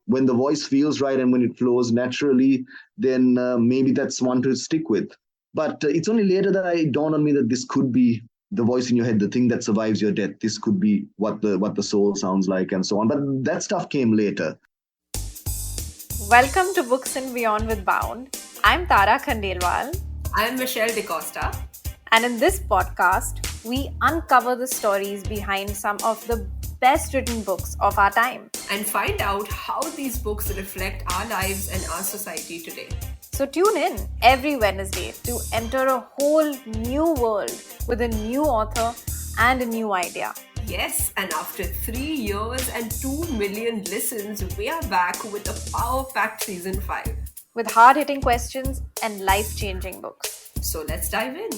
When the voice feels right and when it flows naturally, then maybe that's one to stick with. But it's only later that I dawned on me that this could be the voice in your head, the thing that survives your death. This could be what the soul sounds like, and so on. But that stuff came later. Welcome to Books and Beyond with Bound. I'm Tara Khandelwal. I'm Michelle DeCosta. And in this podcast, we uncover the stories behind some of the best written books of our time and find out how these books reflect our lives and our society today. So tune in every Wednesday to enter a whole new world with a new author and a new idea. Yes, and after 3 years and 2 million listens, we are back with the Power Packed Season 5. With hard-hitting questions and life-changing books. So let's dive in.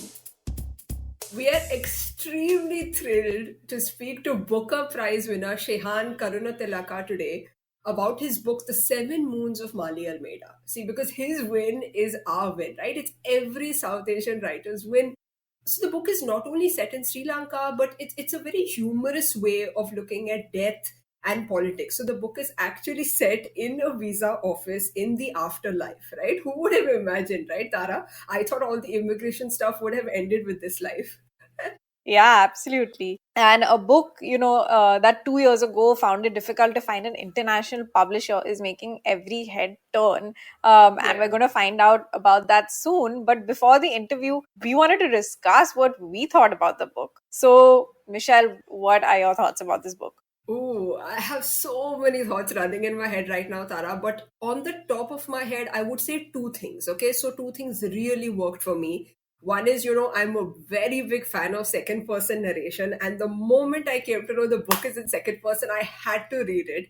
We are extremely thrilled to speak to Booker Prize winner Shehan Karunatilaka today about his book, The Seven Moons of Maali Almeida. See, because his win is our win, right? It's every South Asian writer's win. So the book is not only set in Sri Lanka, but it's a very humorous way of looking at death and politics. So the book is actually set in a visa office in the afterlife, right? Who would have imagined, right, Tara? I thought all the immigration stuff would have ended with this life. Yeah, absolutely. And a book, that 2 years ago found it difficult to find an international publisher is making every head turn. And we're going to find out about that soon. But before the interview, we wanted to discuss what we thought about the book. So, Michelle, what are your thoughts about this book? Ooh, I have so many thoughts running in my head right now, Tara. But on the top of my head, I would say two things. Okay, so two things really worked for me. One is, I'm a very big fan of second person narration. And the moment I came to know the book is in second person, I had to read it.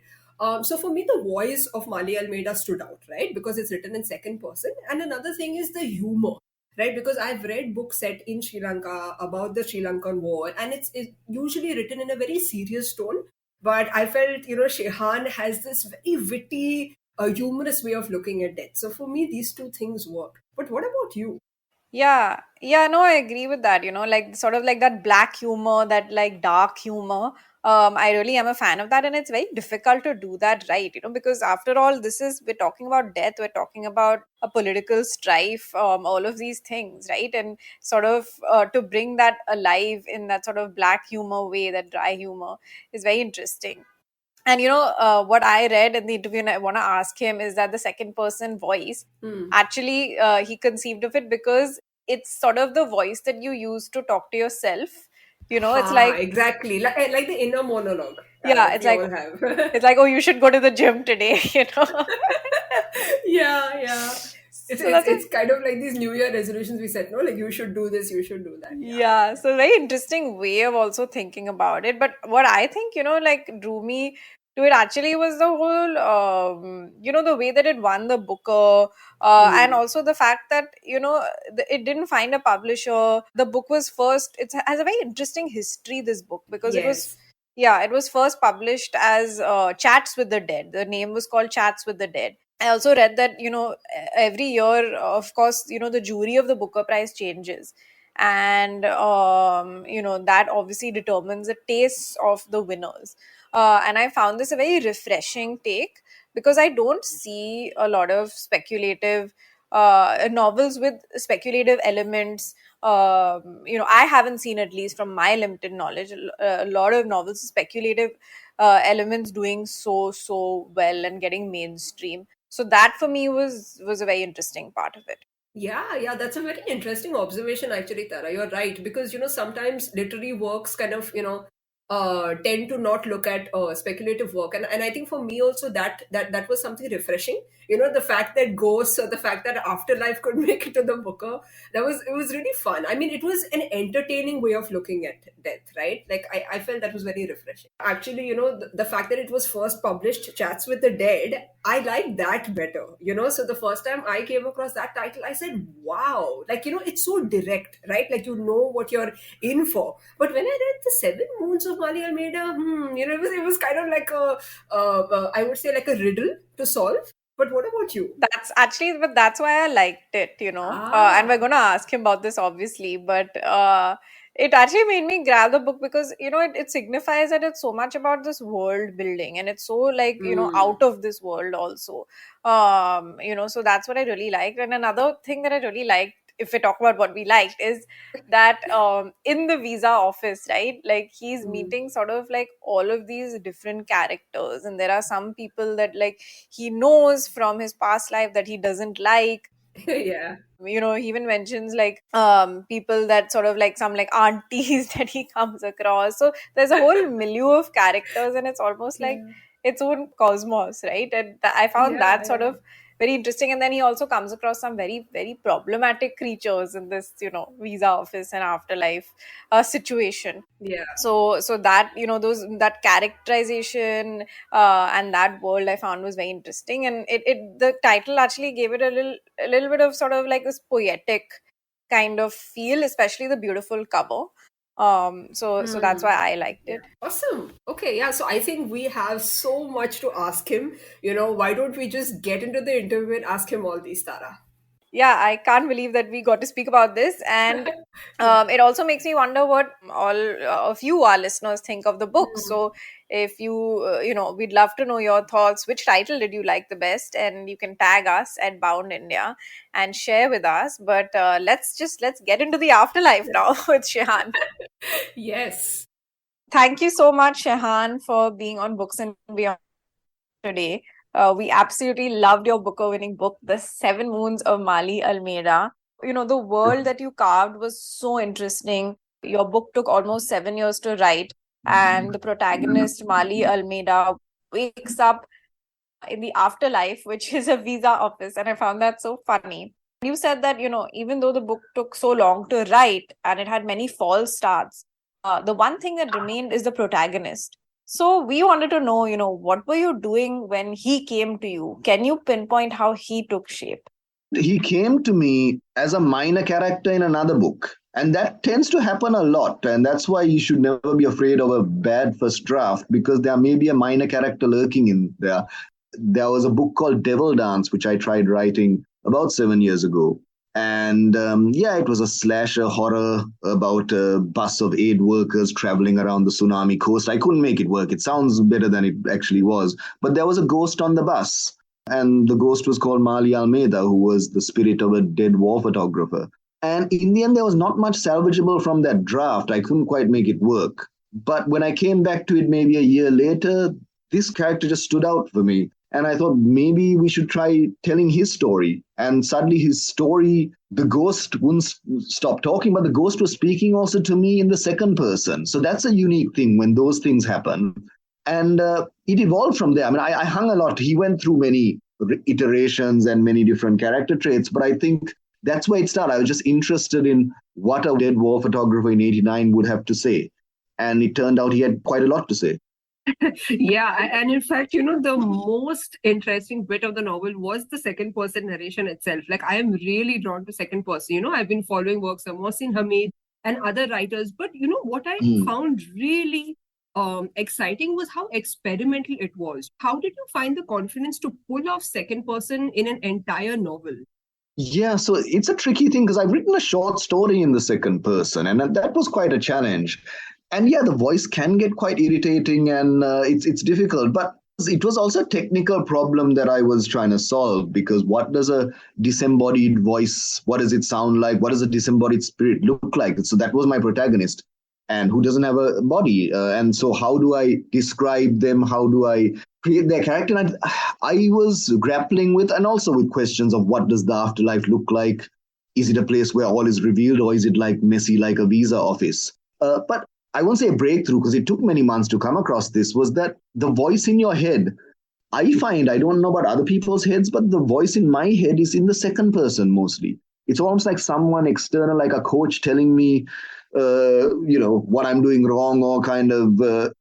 So for me, the voice of Maali Almeida stood out, right? Because it's written in second person. And another thing is the humor, right? Because I've read books set in Sri Lanka about the Sri Lankan war, and it's usually written in a very serious tone. But I felt, Shehan has this very witty, humorous way of looking at death. So for me, these two things work. But what about you? Yeah, no, I agree with that, like sort of like that black humor, that like dark humor. I really am a fan of that, and it's very difficult to do that right, because after all, we're talking about death, we're talking about a political strife, all of these things, right? And sort of to bring that alive in that sort of black humor way, that dry humor is very interesting. And what I read in the interview, and I want to ask him, is that the second person voice, actually, he conceived of it because it's sort of the voice that you use to talk to yourself. It's like, exactly like the inner monologue. Yeah, it's like, all have. It's like, oh, you should go to the gym today. Yeah. It's kind of like these New Year resolutions we set, no? Like, you should do this, you should do that. Yeah, so very interesting way of also thinking about it. But what I think, like drew me to it actually was the whole, the way that it won the Booker, and also the fact that, it didn't find a publisher. The book was first, it has a very interesting history, this book, because it was first published as Chats with the Dead. The name was called Chats with the Dead. I also read that, every year, of course, the jury of the Booker Prize changes. And, that obviously determines the tastes of the winners. And I found this a very refreshing take because I don't see a lot of speculative novels with speculative elements. I haven't seen, at least from my limited knowledge, a lot of novels with speculative elements doing so well and getting mainstream. So that for me was a very interesting part of it. Yeah, that's a very interesting observation, actually, Tara. You're right, because sometimes literary works kind of tend to not look at speculative work, and I think for me also that was something refreshing. The fact that ghosts, or the fact that afterlife could make it to the Booker, it was really fun. I mean, it was an entertaining way of looking at death, right? Like, I felt that was very refreshing. Actually, the fact that it was first published, Chats with the Dead, I like that better. So the first time I came across that title, I said, wow, like, it's so direct, right? Like, you know what you're in for. But when I read The Seven Moons of Maali Almeida, it was kind of like I would say, like a riddle to solve. But what about you? But that's why I liked it, and we're going to ask him about this, obviously. But it actually made me grab the book because it signifies that it's so much about this world building, and it's so like Mm. out of this world also. So that's what I really liked. And another thing that I really liked, if we talk about what we liked, is that in the visa office, right, like he's Mm. meeting sort of like all of these different characters, and there are some people that like he knows from his past life that he doesn't like. Yeah. He even mentions like people that sort of like some like aunties that he comes across. So there's a whole milieu of characters, and it's almost like Yeah. its own cosmos, right? And I found Yeah. that sort Yeah. of very interesting. And then he also comes across some very very problematic creatures in this visa office and afterlife situation. Yeah. So that those that characterization and that world I found was very interesting. And it the title actually gave it a little bit of sort of like this poetic kind of feel, especially the beautiful cover. So that's Hmm. why I liked Yeah. it. Awesome. Okay, yeah. So I think we have so much to ask him. Why don't we just get into the interview and ask him all these, Tara? Yeah, I can't believe that we got to speak about this. And Yeah. it also makes me wonder what all of you, our listeners, think of the book. Hmm. So if we'd love to know your thoughts. Which title did you like the best? And you can tag us at Bound India and share with us. But let's get into the afterlife now with Shehan. Yes. Thank you so much, Shehan, for being on Books and Beyond today. We absolutely loved your Booker winning book, The Seven Moons of Maali Almeida. The world that you carved was so interesting. Your book took almost 7 years to write, and the protagonist, Maali Almeida, wakes up in the afterlife, which is a visa office. And I found that so funny. You said that, even though the book took so long to write and it had many false starts, the one thing that remained is the protagonist. So we wanted to know, what were you doing when he came to you? Can you pinpoint how he took shape? He came to me as a minor character in another book. And that tends to happen a lot. And that's why you should never be afraid of a bad first draft, because there may be a minor character lurking in there. There was a book called Devil Dance, which I tried writing about 7 years ago. And yeah, it was a slasher horror about a bus of aid workers traveling around the tsunami coast. I couldn't make it work. It sounds better than it actually was. But there was a ghost on the bus. And the ghost was called Maali Almeida, who was the spirit of a dead war photographer. And in the end, there was not much salvageable from that draft. I couldn't quite make it work. But when I came back to it maybe a year later, this character just stood out for me. And I thought maybe we should try telling his story. And suddenly his story, the ghost wouldn't stop talking, but the ghost was speaking also to me in the second person. So that's a unique thing when those things happen. And it evolved from there. I mean, I hung a lot. He went through many iterations and many different character traits, but I think that's where it started. I was just interested in what a dead war photographer in '89 would have to say. And it turned out he had quite a lot to say. Yeah, and in fact, the most interesting bit of the novel was the second person narration itself. Like, I am really drawn to second person. I've been following works of Mohsin Hamid and other writers, but what I Mm. found really exciting was how experimental it was. How did you find the confidence to pull off second person in an entire novel? Yeah, so it's a tricky thing because I've written a short story in the second person, and that was quite a challenge. And yeah, the voice can get quite irritating, and it's difficult. But it was also a technical problem that I was trying to solve, because what does a disembodied voice? What does it sound like? What does a disembodied spirit look like? So that was my protagonist, and who doesn't have a body. And so how do I describe them? How do I create their character? And I was grappling with, and also with questions of what does the afterlife look like? Is it a place where all is revealed, or is it like messy, like a visa office? But I won't say a breakthrough, because it took many months to come across this, was that the voice in your head, I find, I don't know about other people's heads, but the voice in my head is in the second person mostly. It's almost like someone external, like a coach telling me, what I'm doing wrong, or kind of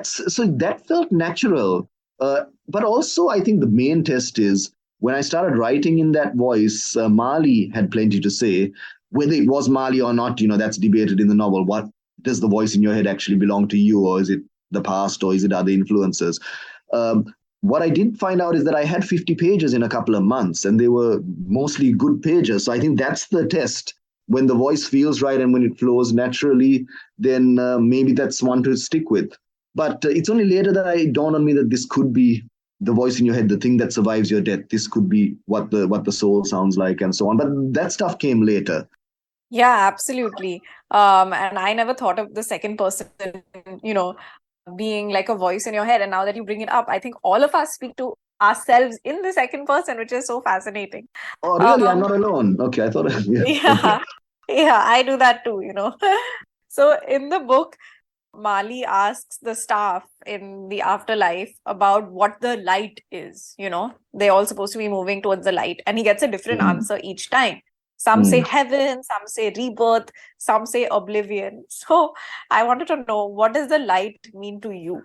so that felt natural. But also, I think the main test is when I started writing in that voice, Maali had plenty to say. Whether it was Maali or not, that's debated in the novel. What does the voice in your head actually belong to you, or is it the past, or is it other influences? Um, what I did find out is that I had 50 pages in a couple of months, and they were mostly good pages. So I think that's the test. when the voice feels right and when it flows naturally, then maybe that's one to stick with. But it's only later that it dawned on me that this could be the voice in your head, the thing that survives your death. This could be what the soul sounds like and so on. But that stuff came later. Yeah, absolutely. And I never thought of the second person, you know, being like a voice in your head. And now that you bring it up, I think all of us speak to ourselves in the second person, which is so fascinating. Oh, really? I'm not alone. Okay, I thought. Yeah. Okay. Yeah, yeah, I do that too, you know. So in the book, Mali asks the staff in the afterlife about what the light is, you know. They're all supposed to be moving towards the light, and he gets a different Mm, answer each time. Some say heaven, some say rebirth, some say oblivion. So I wanted to know, what does the light mean to you?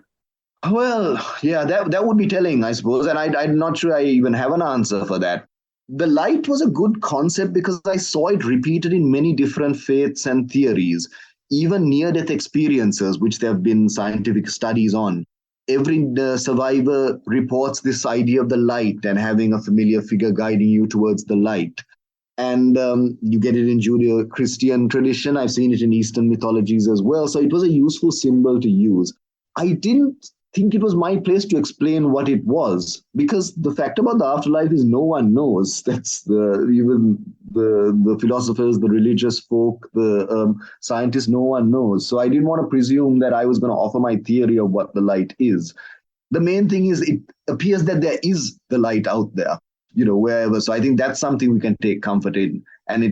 Well, yeah, that would be telling, I suppose, and I'm not sure I even have an answer for that. The light was a good concept because I saw it repeated in many different faiths and theories, even near-death experiences, which there have been scientific studies on. Every survivor reports this idea of the light and having a familiar figure guiding you towards the light. And you get it in Judeo-Christian tradition. I've seen it in Eastern mythologies as well. So it was a useful symbol to use. I didn't think it was my place to explain what it was because the fact about the afterlife is no one knows. That's even the philosophers, the religious folk, the scientists. No one knows. So I didn't want to presume that I was going to offer my theory of what the light is. The main thing is it appears that there is the light out there, wherever. So I think that's something we can take comfort in, and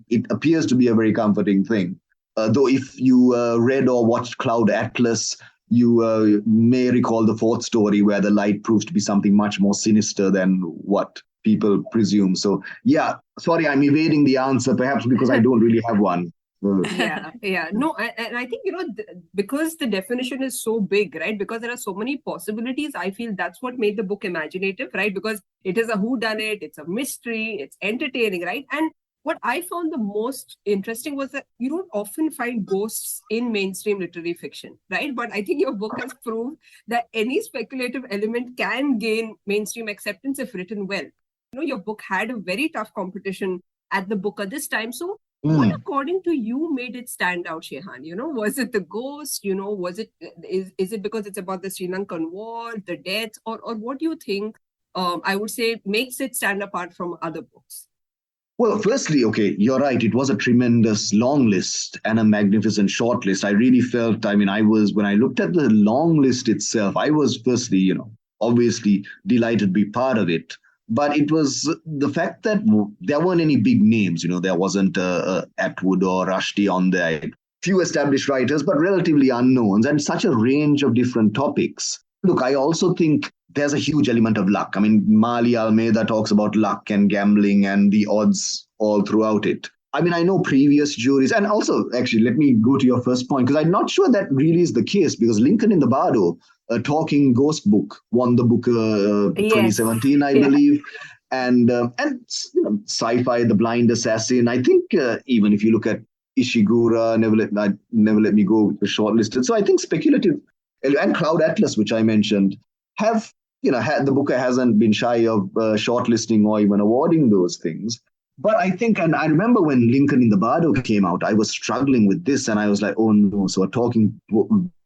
it appears to be a very comforting thing. Though if you read or watched Cloud Atlas, you may recall the fourth story where the light proves to be something much more sinister than what people presume. So yeah, sorry, I'm evading the answer, perhaps because I don't really have one. Yeah. No, and I think, because the definition is so big, right? Because there are so many possibilities, I feel that's what made the book imaginative, right? Because it is a whodunit, it's a mystery, it's entertaining, right? And what I found the most interesting was that you don't often find ghosts in mainstream literary fiction, right? But I think your book has proved that any speculative element can gain mainstream acceptance if written well. Your book had a very tough competition at the Booker this time. So what, according to you, made it stand out, Shehan? Was it the ghost? Was it is it because it's about the Sri Lankan war, the deaths, or what do you think? I would say makes it stand apart from other books. Well, firstly, okay, you're right. It was a tremendous long list and a magnificent short list. I really felt, when I looked at the long list itself, I was firstly, obviously delighted to be part of it. But it was the fact that there weren't any big names, there wasn't Atwood or Rushdie on there. Few established writers, but relatively unknowns, and such a range of different topics. Look, I also think there's a huge element of luck. Maali Almeida talks about luck and gambling and the odds all throughout it. I know previous juries, and also, actually, let me go to your first point, because I'm not sure that really is the case, because Lincoln in the Bardo, a talking ghost book, won the Booker 2017, I believe. And sci-fi, The Blind Assassin. I think even if you look at Ishiguro, Never Let Me Go, shortlisted. So I think speculative, and Cloud Atlas, which I mentioned, have, the Booker hasn't been shy of shortlisting or even awarding those things. But I think, and I remember when Lincoln in the Bardo came out, I was struggling with this, and I was like, oh no, so a talking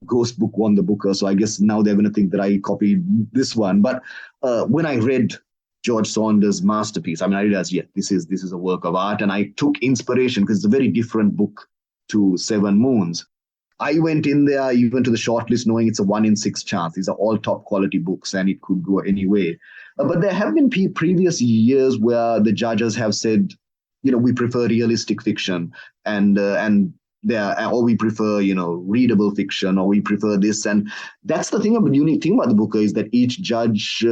ghost book won the Booker, so I guess now they're going to think that I copied this one. But when I read George Saunders' masterpiece, I realized, yeah, this is a work of art, and I took inspiration because it's a very different book to Seven Moons. I went in there even to the shortlist knowing it's a 1 in 6 chance. These are all top quality books and it could go any way. But there have been previous years where the judges have said, we prefer realistic fiction and or we prefer, readable fiction, or we prefer this. And that's the unique thing about the Booker is that each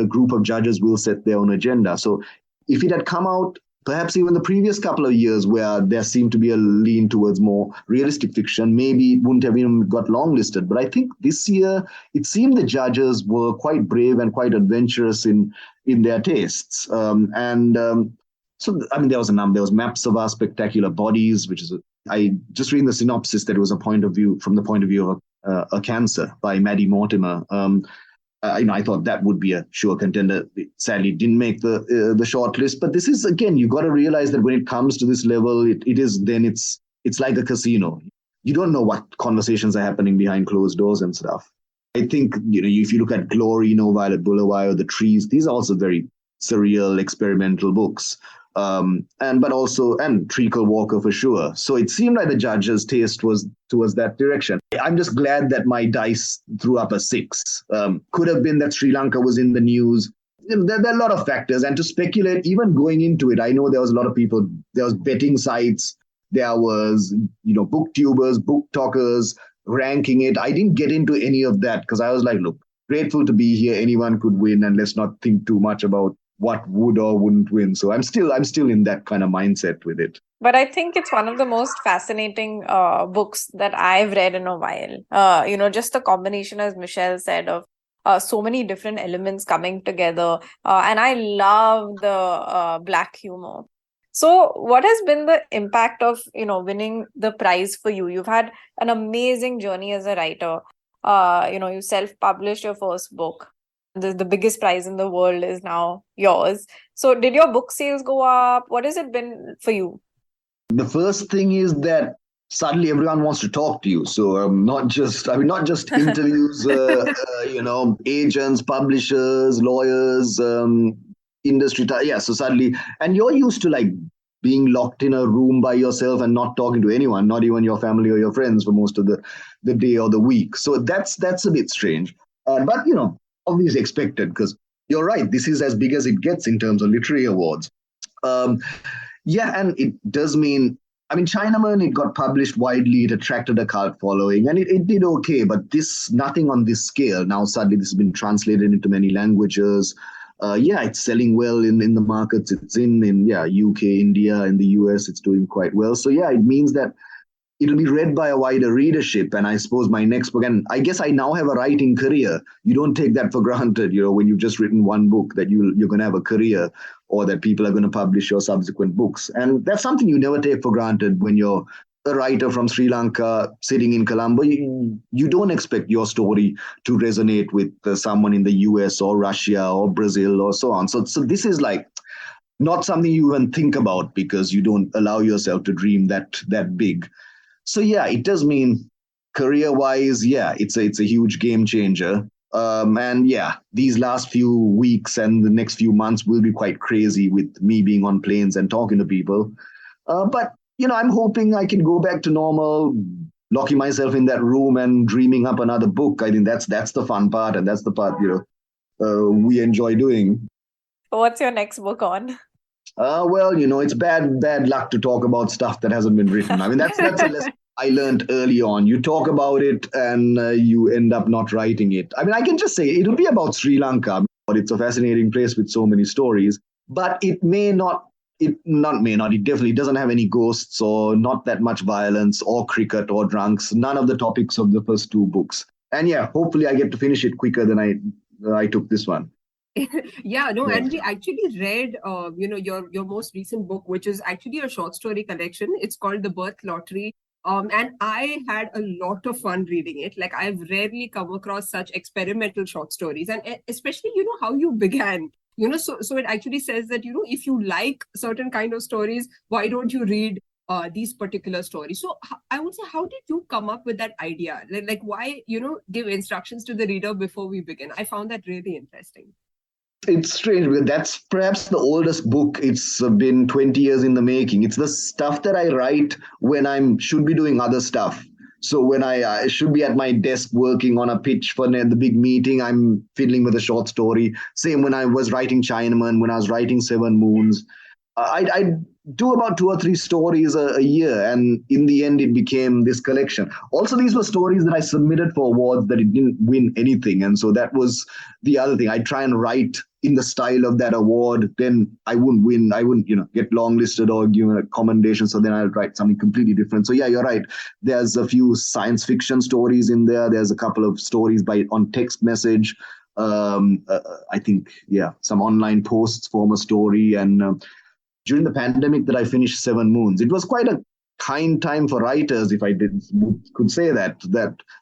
group of judges will set their own agenda. So if it had come out perhaps even the previous couple of years where there seemed to be a lean towards more realistic fiction, maybe it wouldn't have even got longlisted. But I think this year, it seemed the judges were quite brave and quite adventurous in their tastes. So, there was a number. There was Maps of Our Spectacular Bodies, which is, I just reading the synopsis that it was from the point of view of a cancer by Maddie Mortimer. I thought that would be a sure contender. It sadly didn't make the short list. But this is, again, you got to realize that when it comes to this level, it's like a casino. You don't know what conversations are happening behind closed doors and stuff. I think, if you look at Glory, Violet Boulevard, or The Trees, these are also very surreal, experimental books. And Treacle Walker for sure. So it seemed like the judge's taste was towards that direction. I'm just glad that my dice threw up a 6. Could have been that Sri Lanka was in the news. There are a lot of factors. And to speculate, even going into it, I know there was a lot of people, there was betting sites, there was, booktubers, book talkers ranking it. I didn't get into any of that because I was like, look, grateful to be here. Anyone could win, and let's not think too much about what would or wouldn't win. So I'm still in that kind of mindset with it. But I think it's one of the most fascinating books that I've read in a while. Just the combination, as Michelle said, of so many different elements coming together. And I love the black humor. So what has been the impact of, winning the prize for you? You've had an amazing journey as a writer. You self-published your first book. The biggest prize in the world is now yours. So did your book sales go up? What has it been for you? The first thing is that suddenly everyone wants to talk to you. So not just interviews, agents, publishers, lawyers, industry. So suddenly, and you're used to like being locked in a room by yourself and not talking to anyone, not even your family or your friends for most of the day or the week. So that's a bit strange. But obviously expected, because you're right, this is as big as it gets in terms of literary awards. And it does mean, Chinaman, it got published widely, it attracted a cult following, and it did okay, but nothing on this scale. Now suddenly this has been translated into many languages. It's selling well in the markets it's in UK, India, and the US, it's doing quite well. So it means that it'll be read by a wider readership. And I suppose my next book, and I guess I now have a writing career. You don't take that for granted, when you've just written one book, that you're going to have a career, or that people are going to publish your subsequent books. And that's something you never take for granted when you're a writer from Sri Lanka sitting in Colombo. You don't expect your story to resonate with someone in the US or Russia or Brazil or so on. So this is like not something you even think about, because you don't allow yourself to dream that big. So it does mean career-wise, it's a huge game changer. These last few weeks and the next few months will be quite crazy with me being on planes and talking to people. But I'm hoping I can go back to normal, locking myself in that room and dreaming up another book. I think that's the fun part, and that's the part we enjoy doing. What's your next book on? It's bad luck to talk about stuff that hasn't been written. That's a lesson I learned early on. You talk about it and you end up not writing it. I can just say it'll be about Sri Lanka, but it's a fascinating place with so many stories. But it definitely doesn't have any ghosts or not that much violence or cricket or drunks. None of the topics of the first 2 books. And hopefully I get to finish it quicker than I took this one. And we actually read, your most recent book, which is actually a short story collection. It's called The Birth Lottery. And I had a lot of fun reading it. Like, I've rarely come across such experimental short stories, and especially, how you began. So it actually says that, if you like certain kind of stories, why don't you read these particular stories? So I would say, how did you come up with that idea? Like why, give instructions to the reader before we begin? I found that really interesting. It's strange, because that's perhaps the oldest book. It's been 20 years in the making. It's the stuff that I write when should be doing other stuff. So when I should be at my desk working on a pitch for the big meeting, I'm fiddling with a short story. Same when I was writing Chinaman, when I was writing Seven Moons. I do about 2 or 3 stories a year, and in the end it became this collection. Also, these were stories that I submitted for awards that it didn't win anything, and so that was the other thing. I try and write in the style of that award, then I wouldn't win. I wouldn't get longlisted or given a commendation, so then I'll write something completely different. So you're right, there's a few science fiction stories in there. There's a couple of stories on text message. I think some online posts form a story. And during the pandemic that I finished Seven Moons, it was quite a kind time for writers, if I could say that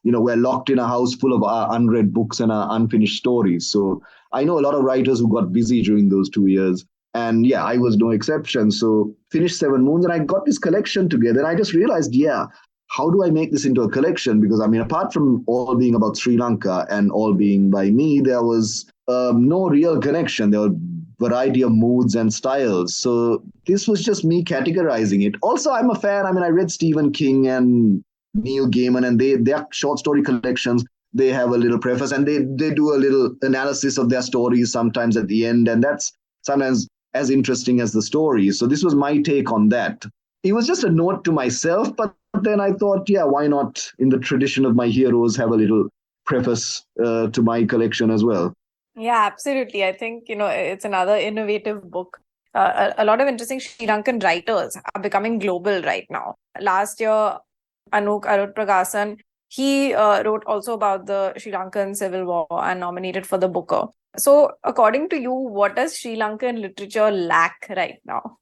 we're locked in a house full of our unread books and our unfinished stories. So I know a lot of writers who got busy during those 2 years. And yeah, I was no exception. So finished Seven Moons and I got this collection together. And I just realized, yeah, how do I make this into a collection? Because I mean, apart from all being about Sri Lanka and all being by me, there was no real connection. There were variety of moods and styles. So this was just me categorizing it. Also, I'm a fan. I mean, I read Stephen King and Neil Gaiman, and their short story collections, they have a little preface and they do a little analysis of their stories sometimes at the end. And that's sometimes as interesting as the story. So this was my take on that. It was just a note to myself, but then I thought, yeah, why not, in the tradition of my heroes, have a little preface to my collection as well. Yeah, absolutely. I think, it's another innovative book. A lot of interesting Sri Lankan writers are becoming global right now. Last year, Anuk Arutpragasan, he wrote also about the Sri Lankan Civil War and nominated for the Booker. So, according to you, what does Sri Lankan literature lack right now?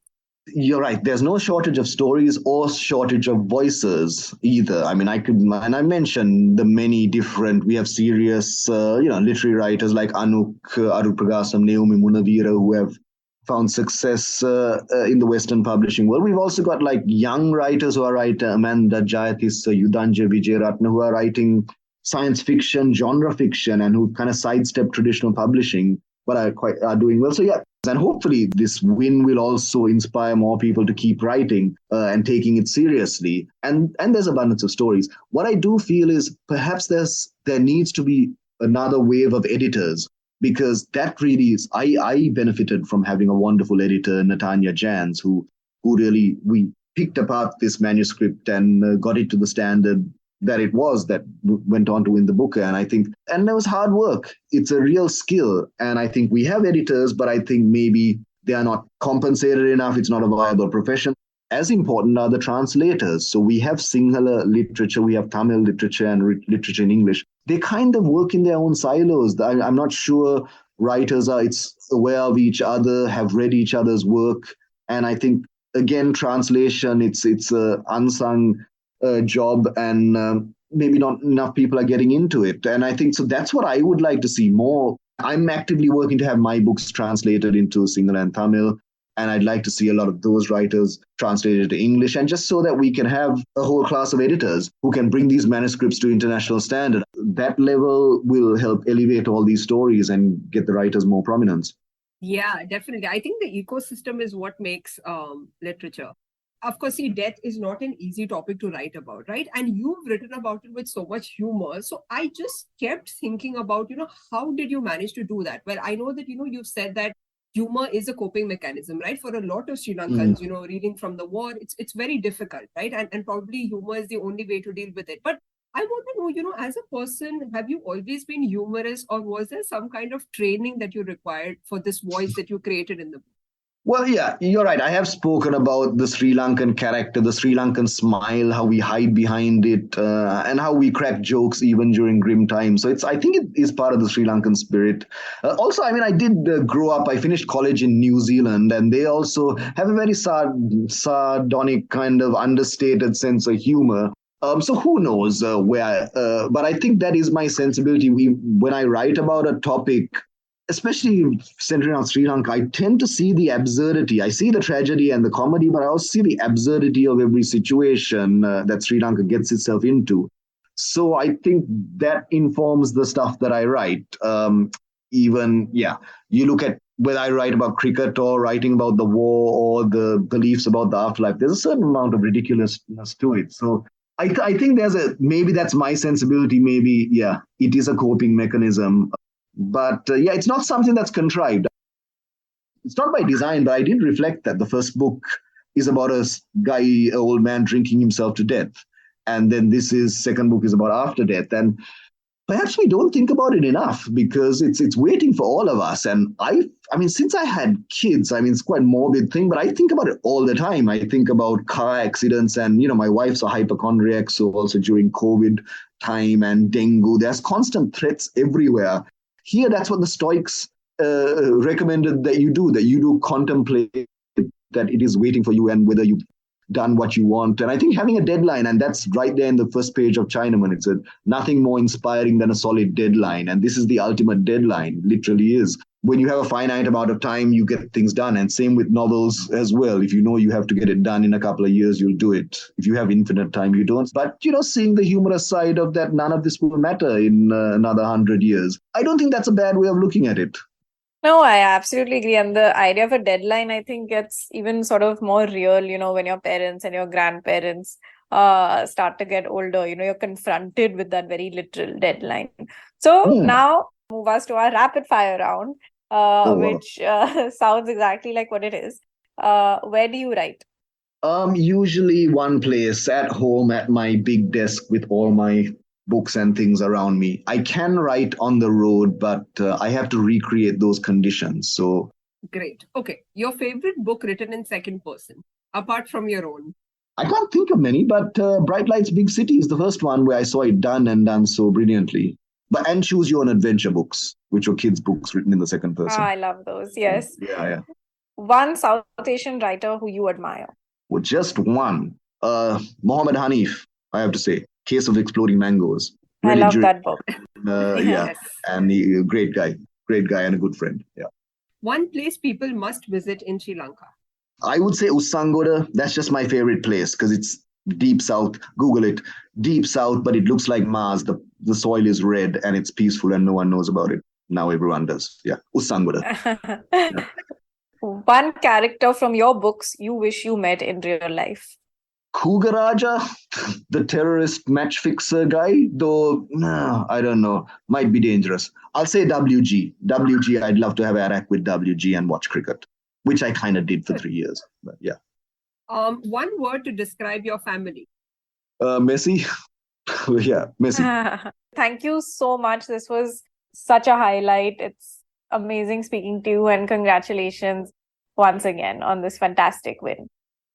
You're right. There's no shortage of stories or shortage of voices either. I mean, and I mentioned the many different, we have serious, literary writers like Anuk Arutpragasam, Naomi Munavira, who have found success in the Western publishing world. We've also got like young writers who are writing, Amanda Jayathis, Yudhanja Vijayaratna, who are writing science fiction, genre fiction, and who kind of sidestep traditional publishing, but are doing well. So yeah, and hopefully this win will also inspire more people to keep writing and taking it seriously. And there's abundance of stories. What I do feel is perhaps there needs to be another wave of editors, because that really is, I benefited from having a wonderful editor, Natanya Jans, who really, we picked apart this manuscript and got it to the standard that it was, that went on to win the Booker. And I think, and it was hard work. It's a real skill. And I think we have editors, but I think maybe they are not compensated enough. It's not a viable profession. As important are the translators. So we have Sinhala literature, we have Tamil literature and literature in English. They kind of work in their own silos. I'm not sure writers are aware of each other, have read each other's work. And I think, again, translation, it's a unsung job, and maybe not enough people are getting into it. And I think, so that's what I would like to see more. I'm actively working to have my books translated into Sinhala and Tamil, and I'd like to see a lot of those writers translated to English, and just so that we can have a whole class of editors who can bring these manuscripts to international standard. That level will help elevate all these stories and get the writers more prominence. Yeah, definitely. I think the ecosystem is what makes literature. Of course, see, death is not an easy topic to write about, right? And you've written about it with so much humor. So I just kept thinking about, how did you manage to do that? Well, I know that, you've said that humor is a coping mechanism, right? For a lot of Sri Lankans, reading from the war, it's very difficult, right? And probably humor is the only way to deal with it. But I want to know, as a person, have you always been humorous, or was there some kind of training that you required for this voice that you created in the book? Well, yeah, you're right. I have spoken about the Sri Lankan character, the Sri Lankan smile, how we hide behind it, and how we crack jokes even during grim times. So I think it is part of the Sri Lankan spirit. Also, I mean, I did grow up, I finished college in New Zealand, and they also have a very sardonic kind of understated sense of humor. So who knows where, but I think that is my sensibility. When I write about a topic, especially centering on Sri Lanka, I tend to see the absurdity. I see the tragedy and the comedy, but I also see the absurdity of every situation that Sri Lanka gets itself into. So I think that informs the stuff that I write. You look at whether I write about cricket or writing about the war or the beliefs about the afterlife, there's a certain amount of ridiculousness to it. So I think maybe that's my sensibility. Maybe, it is a coping mechanism. But it's not something that's contrived. It's not by design, but I did reflect that the first book is about an old man drinking himself to death. And then second book is about after death. And perhaps we don't think about it enough, because it's waiting for all of us. And I mean, since I had kids, I mean, it's quite a morbid thing, but I think about it all the time. I think about car accidents, and, my wife's a hypochondriac, so also during COVID time and dengue, there's constant threats everywhere. Here, that's what the Stoics recommended that you do contemplate that it is waiting for you, and whether you done what you want. And I think having a deadline, and that's right there in the first page of Chinaman, it said, nothing more inspiring than a solid deadline. And this is the ultimate deadline, literally is. When you have a finite amount of time, you get things done. And same with novels as well. If you know you have to get it done in a couple of years, you'll do it. If you have infinite time, you don't. But, seeing the humorous side of that, none of this will matter in another 100 years. I don't think that's a bad way of looking at it. No, I absolutely agree. And the idea of a deadline, I think, gets even sort of more real, when your parents and your grandparents start to get older. You're confronted with that very literal deadline. So now move us to our rapid fire round, which sounds exactly like what it is. Where do you write? Usually one place, at home at my big desk with all my books and things around me. I can write on the road, but I have to recreate those conditions. So Great. Okay. Your favorite book written in second person, apart from your own? I can't think of many, but Bright Lights, Big City is the first one where I saw it done so brilliantly. And Choose Your Own Adventure books, which were kids' books written in the second person. I love those. Yes. Yeah. One South Asian writer who you admire? Well, just one. Mohammed Hanif, I have to say. Case of Exploding Mangoes. Really I love that book. Yeah, and he, great guy and a good friend. Yeah. One place people must visit in Sri Lanka? I would say Usangoda. That's just my favorite place because it's deep south. Google it. Deep south, but it looks like Mars. The soil is red and it's peaceful and no one knows about it. Now everyone does. Yeah, Usangoda. Yeah. One character from your books you wish you met in real life? Kugaraja, the terrorist match fixer guy, though, no, I don't know. Might be dangerous. I'll say WG. WG, I'd love to have Arak with WG and watch cricket, which I kind of did for 3 years. But yeah. One word to describe your family? Messy. Yeah, messy. Thank you so much. This was such a highlight. It's amazing speaking to you, and congratulations once again on this fantastic win.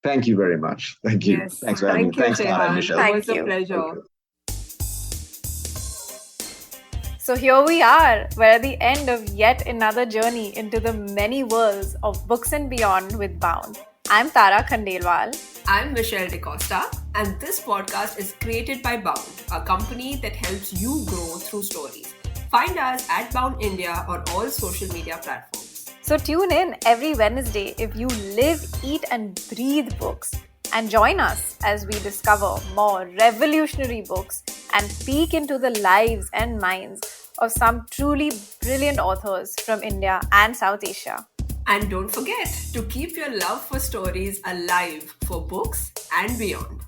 Thank you very much. Thank you. Yes. Thanks for having me. Thanks, Tara and Michelle. It was a pleasure. So here we are. We're at the end of yet another journey into the many worlds of books and beyond with Bound. I'm Tara Khandelwal. I'm Michelle DeCosta, and this podcast is created by Bound, a company that helps you grow through stories. Find us at Bound India on all social media platforms. So tune in every Wednesday if you live, eat and breathe books, and join us as we discover more revolutionary books and peek into the lives and minds of some truly brilliant authors from India and South Asia. And don't forget to keep your love for stories alive for books and beyond.